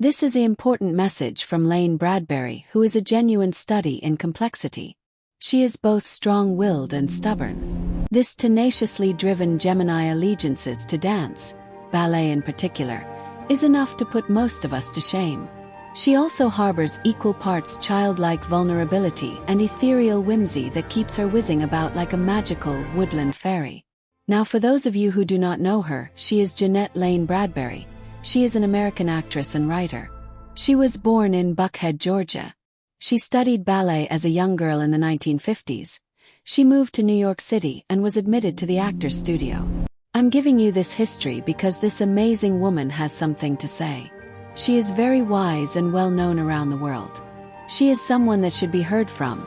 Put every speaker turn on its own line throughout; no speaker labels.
This is an important message from Lane Bradbury, who is a genuine study in complexity. She is both strong-willed and stubborn. This tenaciously driven Gemini allegiances to dance, ballet in particular, is enough to put most of us to shame. She also harbors equal parts childlike vulnerability and ethereal whimsy that keeps her whizzing about like a magical woodland fairy. Now, for those of you who do not know her, she is Jeanette Lane Bradbury. She is an American actress and writer. She was born in Buckhead, Georgia. She studied ballet as a young girl in the 1950s. She moved to New York City and was admitted to the Actors Studio. I'm giving you this history because this amazing woman has something to say. She is very wise and well known around the world. She is someone that should be heard from,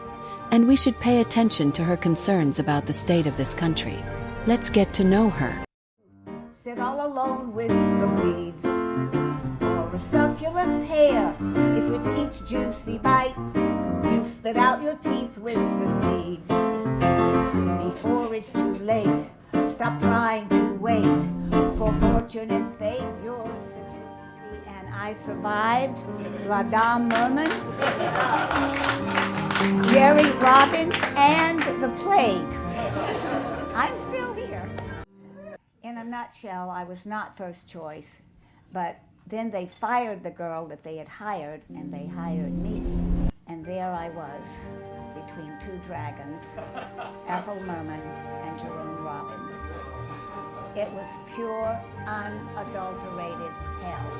and we should pay attention to her concerns about the state of this country. Let's get to know her.
Sit all alone with the weeds, or a succulent pear. If with each juicy bite you spit out your teeth with the seeds. Before it's too late, stop trying to wait for fortune and fate. Your security and I survived La Dame Merman, Jerry Robbins, and the plague. I'm still here. In a nutshell, I was not first choice, but then they fired the girl that they had hired, and they hired me. And there I was, between two dragons, Ethel Merman and Jerome Robbins. It was pure, unadulterated hell.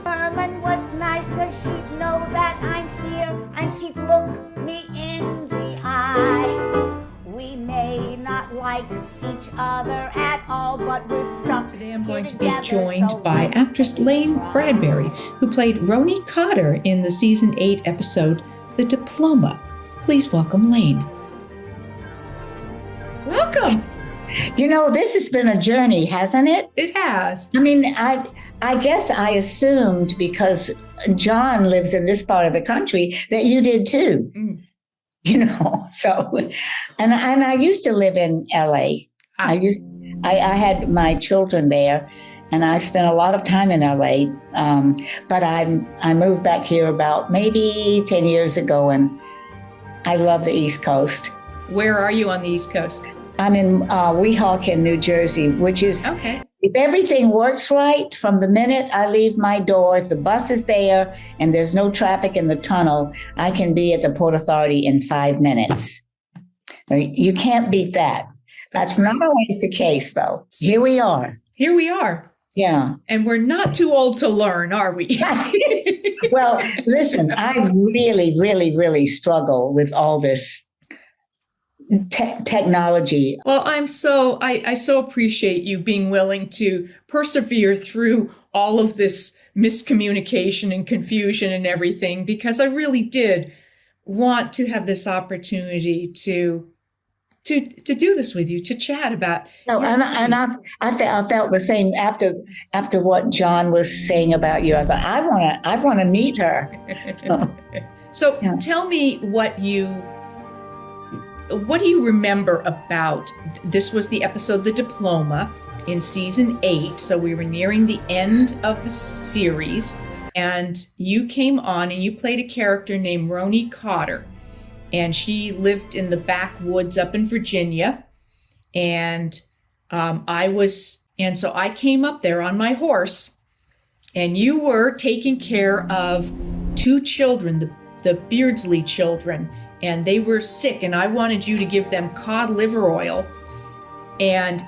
Merman was nicer, she'd know that I'm here, and she'd look me in the eye. We may not like each other at all, but we're stuck.
Today I'm going to be joined by actress Lane Bradbury, who played Roni Cotter in the season 8 episode, The Diploma. Please welcome Lane. Welcome.
You know, this has been a journey, hasn't it?
It has.
I mean, I guess I assumed because John lives in this part of the country that you did too. You know, so, and I used to live in LA. I had my children there, and I spent a lot of time in LA. But I moved back here about maybe 10 years ago, and I love the East Coast.
Where are you on the East Coast?
I'm in Weehawken, New Jersey, which is,
okay.
If everything works right, from the minute I leave my door, if the bus is there and there's no traffic in the tunnel, I can be at the Port Authority in 5 minutes. You can't beat that. That's not always the case, though. Here we are.
Here we are.
Yeah.
And we're not too old to learn, are we?
Well, listen, I really, really, really struggle with all this technology.
Well, I so appreciate you being willing to persevere through all of this miscommunication and confusion and everything, because I really did want to have this opportunity to do this with you, to chat about.
No, and I felt the same after what John was saying about you. I thought I want to meet her.
So yeah. Tell me what do you remember about, this was the episode The Diploma in season 8, so we were nearing the end of the series, and you came on and you played a character named Roni Cotter, and she lived in the backwoods up in Virginia, and so I came up there on my horse, and you were taking care of 2 children, the Beardsley children, and they were sick, and I wanted you to give them cod liver oil, and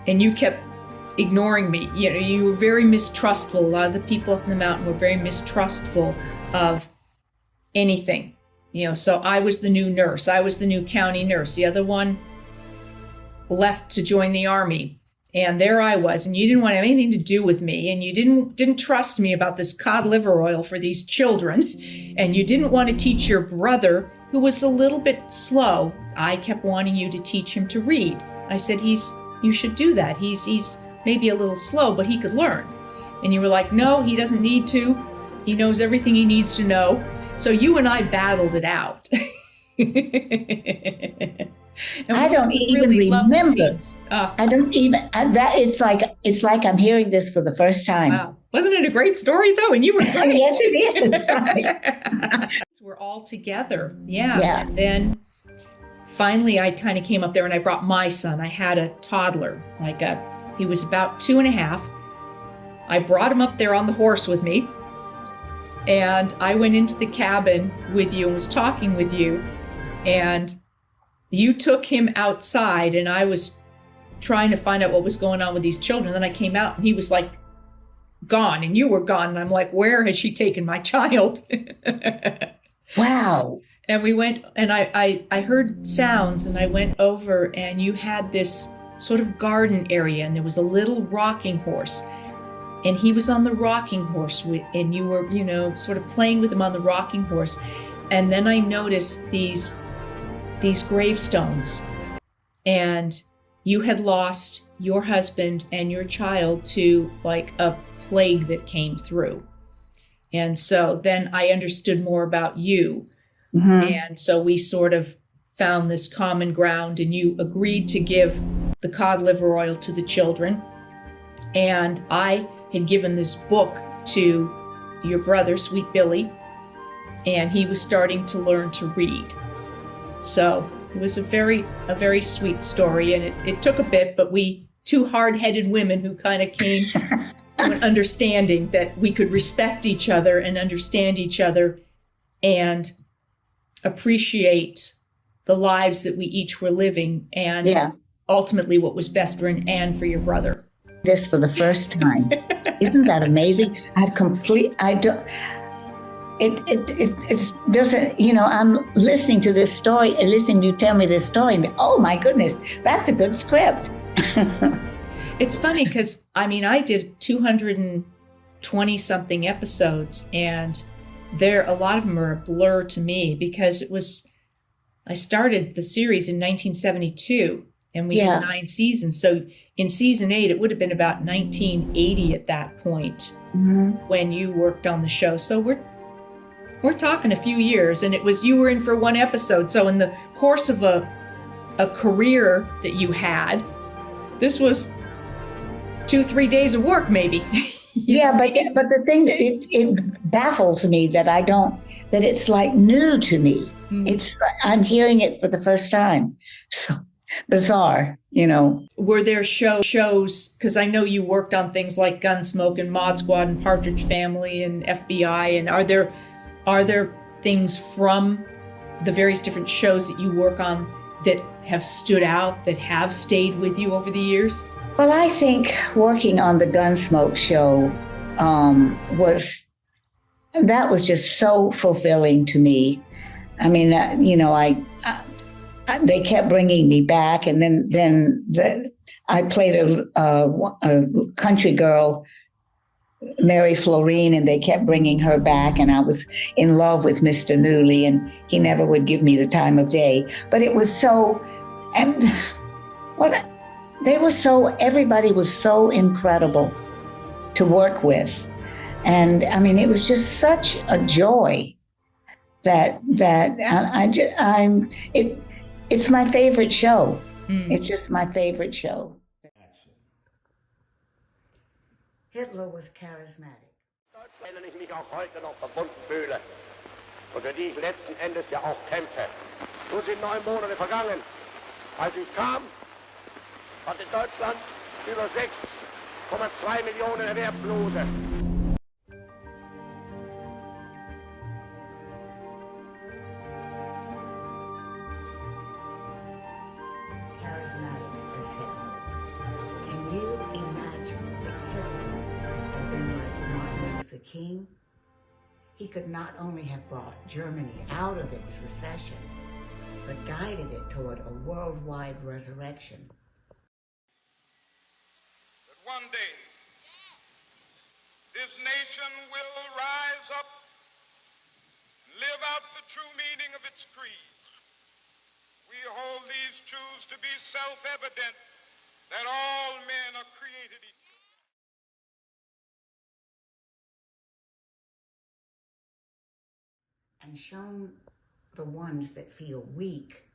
you kept ignoring me. You know, you were very mistrustful. A lot of the people up in the mountain were very mistrustful of anything. You know, so I was the new nurse. I was the new county nurse. The other one left to join the army, and there I was, and you didn't want anything to do with me, and you didn't trust me about this cod liver oil for these children, and you didn't want to teach your brother, who was a little bit slow. I kept wanting you to teach him to read. I said, you should do that. He's maybe a little slow, but he could learn. And you were like, no, he doesn't need to. He knows everything he needs to know. So you and I battled it out. And
I
we had
don't
some
even
really lovely
remember.
scenes.
I don't even that it's like I'm hearing this for the first time.
Wow. Wasn't it a great story though? And you were great.
Yes, it is. Right.
We're all together. Yeah.
Yeah.
And then finally I kind of came up there and I brought my son. I had a toddler, he was about 2.5. I brought him up there on the horse with me. And I went into the cabin with you and was talking with you. And you took him outside and I was trying to find out what was going on with these children. Then I came out and he was like gone and you were gone. And I'm like, where has she taken my child?
Wow.
And we went and I heard sounds and I went over and you had this sort of garden area and there was a little rocking horse. And he was on the rocking horse and you were, sort of playing with him on the rocking horse. And then I noticed these gravestones. And you had lost your husband and your child to like a plague that came through. And so then I understood more about you. Mm-hmm. And so we sort of found this common ground and you agreed to give the cod liver oil to the children. And I had given this book to your brother, Sweet Billy, and he was starting to learn to read. So it was a very sweet story, and it took a bit, but we, two hard-headed women who kind of came to an understanding that we could respect each other and understand each other and appreciate the lives that we each were living and ultimately what was best for Anne for your brother.
This for the first time. Isn't that amazing? It doesn't, I'm listening to this story, listening to you tell me this story, and oh my goodness, that's a good script.
It's funny because, I did 220 something episodes, and a lot of them are a blur to me because I started the series in 1972. And we did 9 seasons. So in season 8, it would have been about 1980 at that point when you worked on the show. So we're talking a few years, and you were in for one episode. So in the course of a career that you had, this was 2-3 days of work, maybe.
But the thing that it baffles me that it's like new to me. I'm hearing it for the first time. So bizarre,
Were there shows, because I know you worked on things like Gunsmoke and Mod Squad and Partridge Family and FBI, and are there things from the various different shows that you work on that have stood out, that have stayed with you over the years?
Well, I think working on the Gunsmoke show was just so fulfilling to me. They kept bringing me back, and then I played a country girl, Mary Florine, and they kept bringing her back, and I was in love with Mr. Newley, and he never would give me the time of day. But it was everybody was so incredible to work with, and it was just such a joy it's my favorite show. It's just my favorite show. Hitler was charismatic.
Denen ich mich auch heute noch verbunden fühle und für die ich letzten Endes ja auch kämpfe. Nun sind 9 Monate vergangen. Als ich kam, hatte Deutschland über 6,2 Millionen Erwerbslose.
King, he could not only have brought Germany out of its recession, but guided it toward a worldwide resurrection.
That one day, this nation will rise up and live out the true meaning of its creed. We hold these truths to be self-evident, that all men are created equal.
And shown the ones that feel weak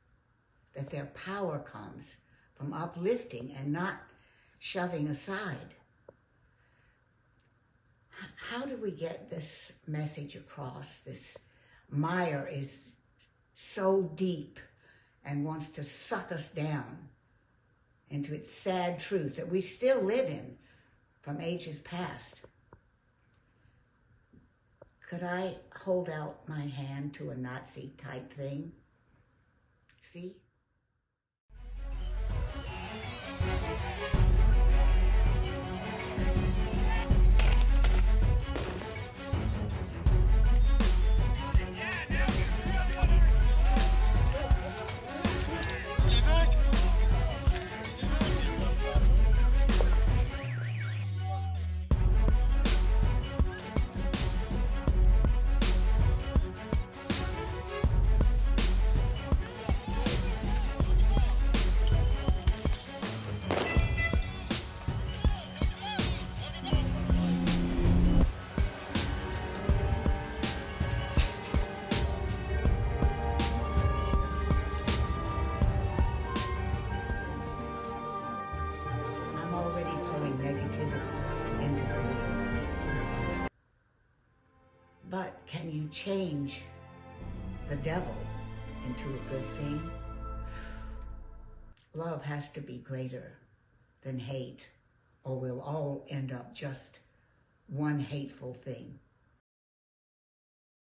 that their power comes from uplifting and not shoving aside. How do we get this message across? This mire is so deep and wants to suck us down into its sad truth that we still live in from ages past. Could I hold out my hand to a Nazi type thing? See? I'm already throwing negativity into the wheel. But can you change the devil into a good thing? Love has to be greater than hate, or we'll all end up just one hateful thing.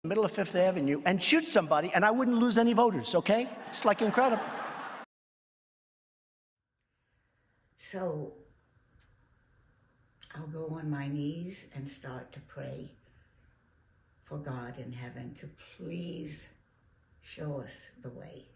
Middle of Fifth Avenue and shoot somebody, and I wouldn't lose any voters, okay? It's like incredible.
So I'll go on my knees and start to pray for God in heaven to please show us the way.